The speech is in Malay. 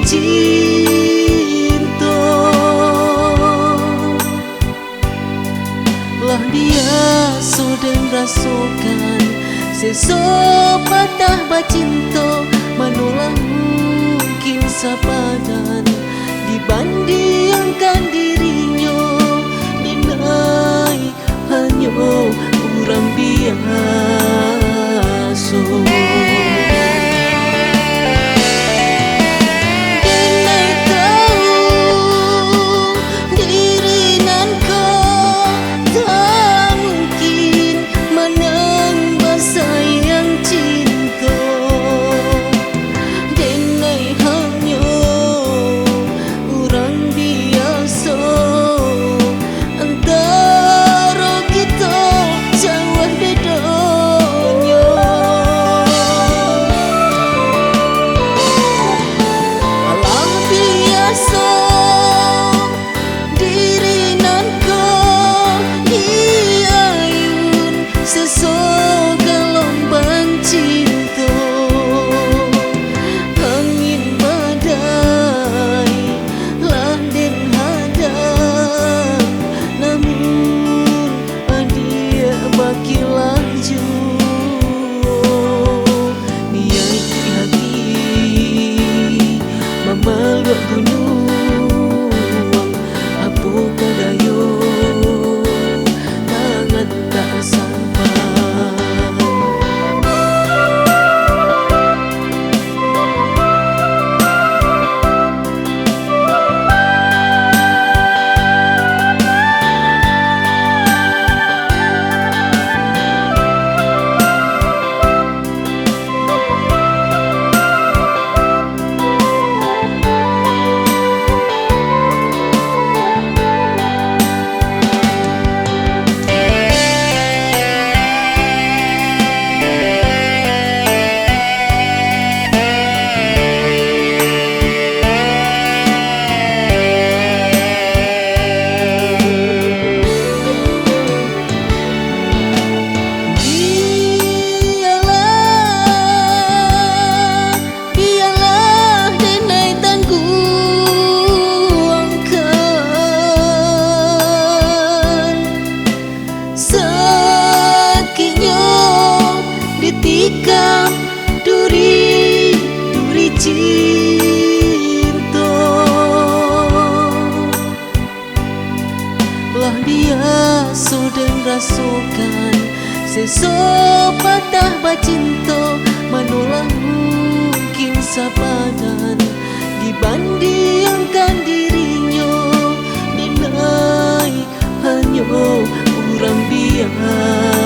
cinta. Lah biasa dan rasakan sesok patah bacinta, manulah mungkin sapadan dibandingkan dirinya. Dinai hanya orang biasa. Dinai tahu diri nan kau tak mungkin menang sayang cinta. Dinai hanya orang biasa, antara kita jauh bedanya. Alam biasa diri nan kau hiayun sesok gelombang cinta. Angin badai landin hadang, namun dia baki laju. Niai hati memeluk gunung, apakah daya tangan tak sampai. Ditikam duri cinta. Lah biasa dan rasakan sesok patah bacinta, manulah mungkin sapadan dibandingkan dirinya. Dinai hanya orang biasa.